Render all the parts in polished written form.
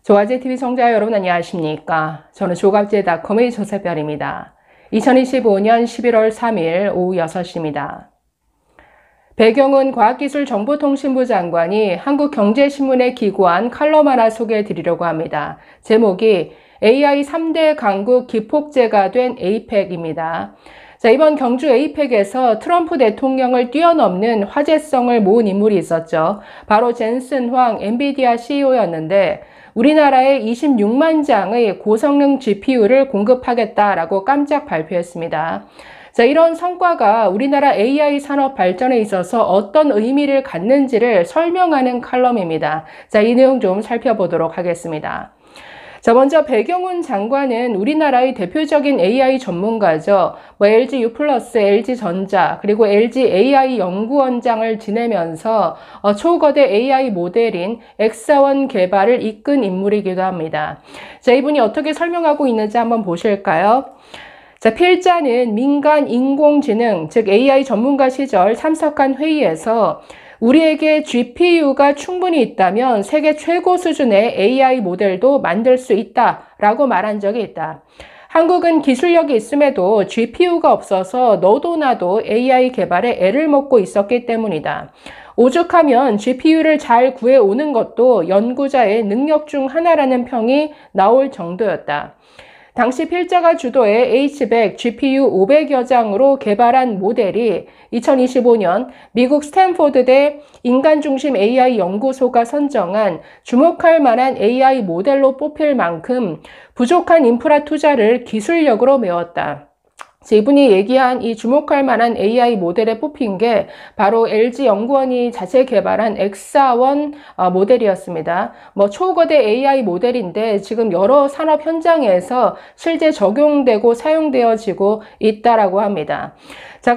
조가제TV 시청자 여러분 안녕하십니까? 저는 조갑제닷컴의 조세별입니다. 2025년 11월 3일 오후 6시입니다. 배경은 과학기술정보통신부 장관이 한국경제신문에 기고한 칼럼 하나 소개해 드리려고 합니다. 제목이 AI 3대 강국 기폭제가 된 에이펙입니다. 이번 경주 에이펙에서 트럼프 대통령을 뛰어넘는 화제성을 모은 인물이 있었죠. 바로 젠슨 황 엔비디아 CEO였는데 우리나라에 26만 장의 고성능 GPU를 공급하겠다라고 깜짝 발표했습니다. 이런 성과가 우리나라 AI 산업 발전에 있어서 어떤 의미를 갖는지를 설명하는 칼럼입니다. 이 내용 좀 살펴보도록 하겠습니다. 먼저 배경훈 장관은 우리나라의 대표적인 AI 전문가죠. LG U+, LG전자, 그리고 LG AI 연구원장을 지내면서 초거대 AI 모델인 엑사원 개발을 이끈 인물이기도 합니다. 이분이 어떻게 설명하고 있는지 한번 보실까요? 필자는 민간 인공지능, 즉 AI 전문가 시절 참석한 회의에서 우리에게 GPU가 충분히 있다면 세계 최고 수준의 AI 모델도 만들 수 있다라고 말한 적이 있다. 한국은 기술력이 있음에도 GPU가 없어서 너도 나도 AI 개발에 애를 먹고 있었기 때문이다. 오죽하면 GPU를 잘 구해오는 것도 연구자의 능력 중 하나라는 평이 나올 정도였다. 당시 필자가 주도의 H100 GPU 500여 장으로 개발한 모델이 2025년 미국 스탠포드대 인간중심 AI 연구소가 선정한 주목할 만한 AI 모델로 뽑힐 만큼 부족한 인프라 투자를 기술력으로 메웠다. 이분이 얘기한 이 주목할 만한 AI 모델에 뽑힌 게 바로 LG 연구원이 자체 개발한 엑사원 모델이었습니다. 초거대 AI 모델인데 지금 여러 산업 현장에서 실제 적용되고 사용되어지고 있다라고 합니다.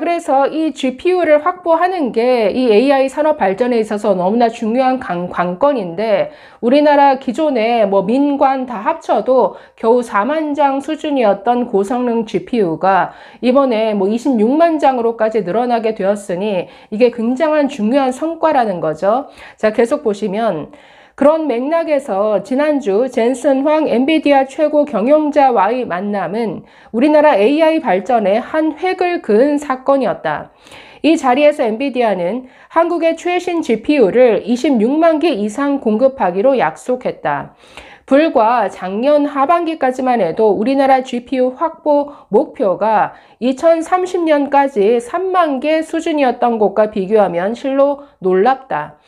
그래서 이 GPU를 확보하는 게 이 AI 산업 발전에 있어서 너무나 중요한 관건인데 우리나라 기존에 민관 다 합쳐도 겨우 4만 장 수준이었던 고성능 GPU가 이번에 26만 장으로까지 늘어나게 되었으니 이게 굉장한 중요한 성과라는 거죠. 계속 보시면 그런 맥락에서 지난주 젠슨 황 엔비디아 최고 경영자와의 만남은 우리나라 AI 발전에 한 획을 그은 사건이었다. 이 자리에서 엔비디아는 한국의 최신 GPU를 26만 개 이상 공급하기로 약속했다. 불과 작년 하반기까지만 해도 우리나라 GPU 확보 목표가 2030년까지 3만 개 수준이었던 것과 비교하면 실로 놀랍다.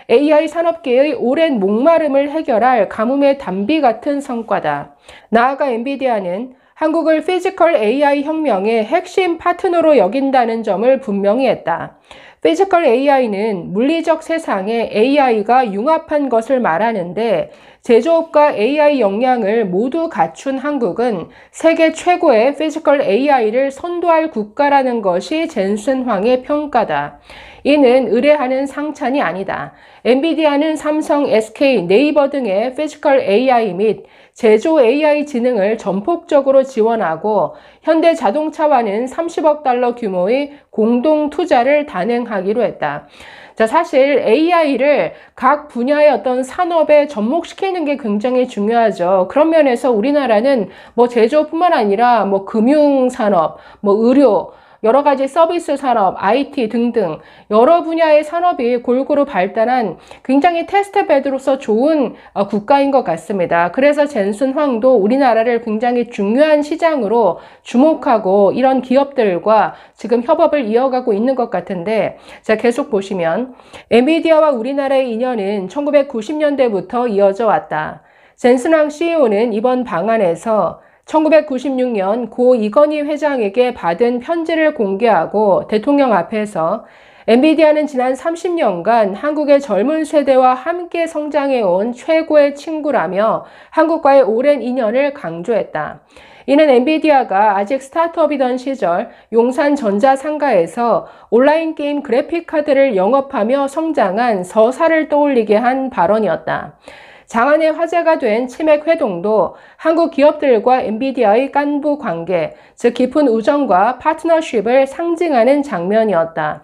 AI 산업계의 오랜 목마름을 해결할 가뭄의 단비 같은 성과다. 나아가 엔비디아는 한국을 피지컬 AI 혁명의 핵심 파트너로 여긴다는 점을 분명히 했다. 피지컬 AI는 물리적 세상에 AI가 융합한 것을 말하는데 제조업과 AI 역량을 모두 갖춘 한국은 세계 최고의 피지컬 AI를 선도할 국가라는 것이 젠슨 황의 평가다. 이는 의뢰하는 상찬이 아니다. 엔비디아는 삼성, SK, 네이버 등의 피지컬 AI 및 제조 AI 지능을 전폭적으로 지원하고 현대자동차와는 30억 달러 규모의 공동 투자를 단행하기로 했다. 사실 AI를 각 분야의 어떤 산업에 접목시키는 게 굉장히 중요하죠. 그런 면에서 우리나라는 제조뿐만 아니라 금융산업, 의료, 여러 가지 서비스 산업, IT 등등 여러 분야의 산업이 골고루 발달한 굉장히 테스트베드로서 좋은 국가인 것 같습니다. 그래서 젠슨 황도 우리나라를 굉장히 중요한 시장으로 주목하고 이런 기업들과 지금 협업을 이어가고 있는 것 같은데 계속 보시면 엔비디아와 우리나라의 인연은 1990년대부터 이어져 왔다. 젠슨 황 CEO는 이번 방안에서 1996년 고 이건희 회장에게 받은 편지를 공개하고 대통령 앞에서 엔비디아는 지난 30년간 한국의 젊은 세대와 함께 성장해온 최고의 친구라며 한국과의 오랜 인연을 강조했다. 이는 엔비디아가 아직 스타트업이던 시절 용산 전자상가에서 온라인 게임 그래픽카드를 영업하며 성장한 서사를 떠올리게 한 발언이었다. 장안의 화제가 된 치맥 회동도 한국 기업들과 엔비디아의 깐부 관계, 즉 깊은 우정과 파트너십을 상징하는 장면이었다.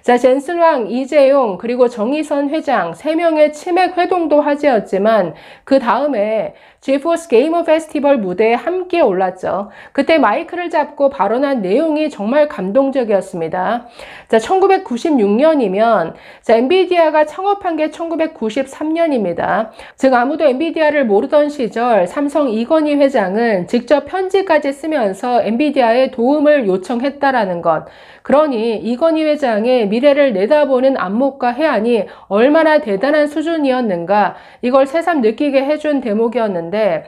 자, 젠슨 황, 이재용, 그리고 정의선 회장 3명의 치맥 회동도 화제였지만 그 다음에 지포스 게이머 페스티벌 무대에 함께 올랐죠. 그때 마이크를 잡고 발언한 내용이 정말 감동적이었습니다. 자, 1996년이면 엔비디아가 창업한 게 1993년입니다. 즉 아무도 엔비디아를 모르던 시절 삼성 이건희 회장은 직접 편지까지 쓰면서 엔비디아에 도움을 요청했다라는 것. 그러니 이건희 회장의 미래를 내다보는 안목과 해안이 얼마나 대단한 수준이었는가, 이걸 새삼 느끼게 해준 대목이었는데,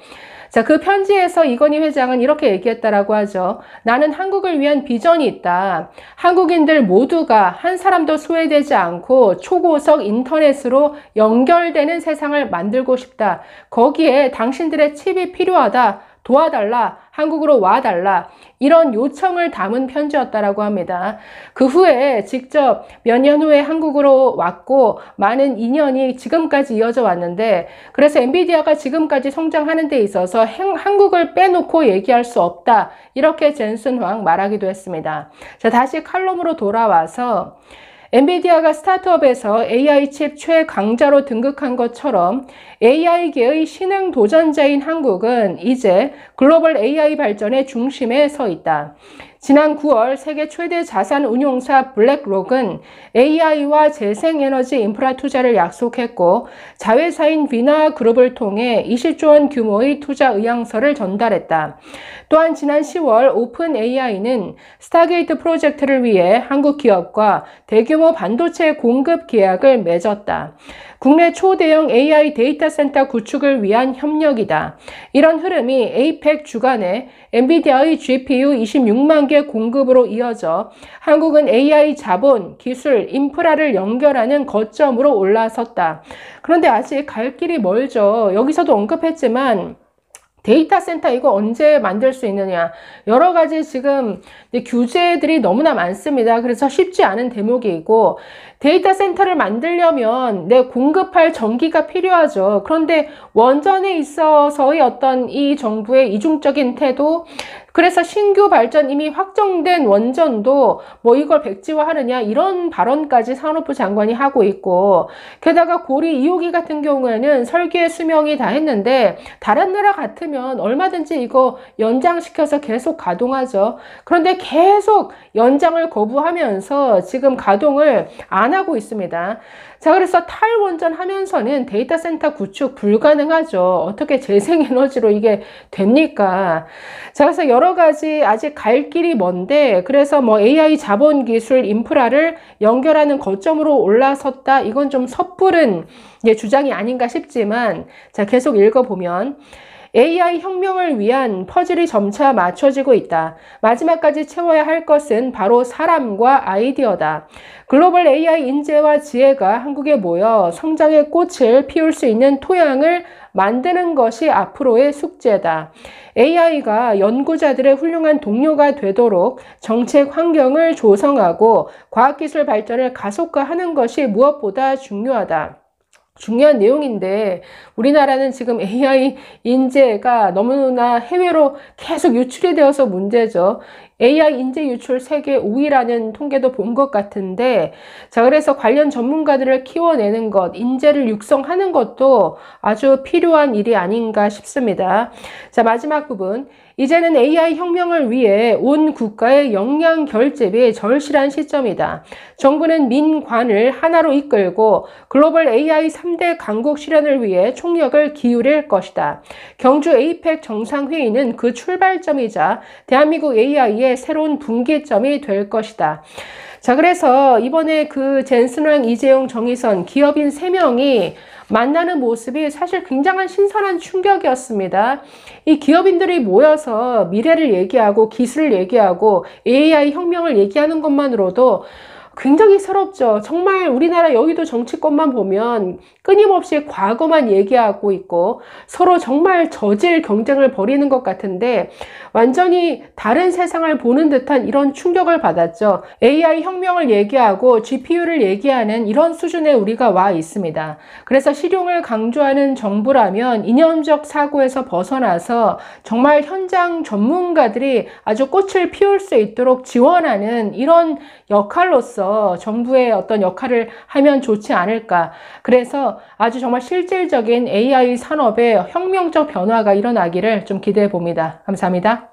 자, 그 편지에서 이건희 회장은 이렇게 얘기했다라고 하죠. 나는 한국을 위한 비전이 있다. 한국인들 모두가 한 사람도 소외되지 않고 초고속 인터넷으로 연결되는 세상을 만들고 싶다. 거기에 당신들의 칩이 필요하다. 도와달라. 한국으로 와달라. 이런 요청을 담은 편지였다라고 합니다. 그 후에 직접 몇 년 후에 한국으로 왔고 많은 인연이 지금까지 이어져 왔는데, 그래서 엔비디아가 지금까지 성장하는 데 있어서 한국을 빼놓고 얘기할 수 없다. 이렇게 젠슨 황 말하기도 했습니다. 자, 다시 칼럼으로 돌아와서 엔비디아가 스타트업에서 AI 칩 최강자로 등극한 것처럼 AI계의 신흥 도전자인 한국은 이제 글로벌 AI 발전의 중심에 서 있다. 지난 9월 세계 최대 자산 운용사 블랙록은 AI와 재생에너지 인프라 투자를 약속했고 자회사인 비나 그룹을 통해 20조 원 규모의 투자 의향서를 전달했다. 또한 지난 10월 오픈 AI는 스타게이트 프로젝트를 위해 한국 기업과 대규모 반도체 공급 계약을 맺었다. 국내 초대형 AI 데이터 센터 구축을 위한 협력이다. 이런 흐름이 에이펙 주간에 엔비디아의 GPU 26만 개 공급으로 이어져 한국은 AI 자본, 기술, 인프라를 연결하는 거점으로 올라섰다. 그런데 아직 갈 길이 멀죠. 여기서도 언급했지만 데이터 센터 이거 언제 만들 수 있느냐. 여러 가지 지금 규제들이 너무나 많습니다. 그래서 쉽지 않은 대목이고, 데이터 센터를 만들려면 공급할 전기가 필요하죠. 그런데 원전에 있어서의 어떤 이 정부의 이중적인 태도, 그래서 신규 발전 이미 확정된 원전도 뭐 이걸 백지화하느냐 이런 발언까지 산업부 장관이 하고 있고, 게다가 고리 2호기 같은 경우에는 설계 수명이 다 했는데 다른 나라 같으면 얼마든지 이거 연장시켜서 계속 가동하죠. 그런데 계속 연장을 거부하면서 지금 가동을 안 하고 있습니다. 자, 그래서 탈원전 하면서는 데이터 센터 구축 불가능하죠. 어떻게 재생에너지로 이게 됩니까? 자, 그래서 여러 가지 아직 갈 길이 먼데, 그래서 뭐 AI 자본 기술 인프라를 연결하는 거점으로 올라섰다. 이건 좀 섣부른 주장이 아닌가 싶지만, 자, 계속 읽어보면, AI 혁명을 위한 퍼즐이 점차 맞춰지고 있다. 마지막까지 채워야 할 것은 바로 사람과 아이디어다. 글로벌 AI 인재와 지혜가 한국에 모여 성장의 꽃을 피울 수 있는 토양을 만드는 것이 앞으로의 숙제다. AI가 연구자들의 훌륭한 동료가 되도록 정책 환경을 조성하고 과학기술 발전을 가속화하는 것이 무엇보다 중요하다. 중요한 내용인데 우리나라는 지금 AI 인재가 너무나 해외로 계속 유출이 되어서 문제죠. AI 인재 유출 세계 5위라는 통계도 본 것 같은데, 자, 그래서 관련 전문가들을 키워내는 것, 인재를 육성하는 것도 아주 필요한 일이 아닌가 싶습니다. 자, 마지막 부분. 이제는 AI 혁명을 위해 온 국가의 역량 결집이 절실한 시점이다. 정부는 민관을 하나로 이끌고 글로벌 AI 3대 강국 실현을 위해 총력을 기울일 것이다. 경주 에이펙 정상회의는 그 출발점이자 대한민국 AI의 새로운 분기점이 될 것이다. 자, 그래서 이번에 그 젠슨 황, 이재용, 정의선 기업인 3명이 만나는 모습이 사실 굉장한 신선한 충격이었습니다. 이 기업인들이 모여서 미래를 얘기하고 기술을 얘기하고 AI 혁명을 얘기하는 것만으로도 굉장히 새롭죠. 정말 우리나라 여의도 정치권만 보면 끊임없이 과거만 얘기하고 있고 서로 정말 저질 경쟁을 벌이는 것 같은데 완전히 다른 세상을 보는 듯한 이런 충격을 받았죠. AI 혁명을 얘기하고 GPU를 얘기하는 이런 수준에 우리가 와 있습니다. 그래서 실용을 강조하는 정부라면 이념적 사고에서 벗어나서 정말 현장 전문가들이 아주 꽃을 피울 수 있도록 지원하는 이런 역할로서 리더로서 정부의 어떤 역할을 하면 좋지 않을까. 그래서 아주 정말 실질적인 AI 산업의 혁명적 변화가 일어나기를 좀 기대해 봅니다. 감사합니다.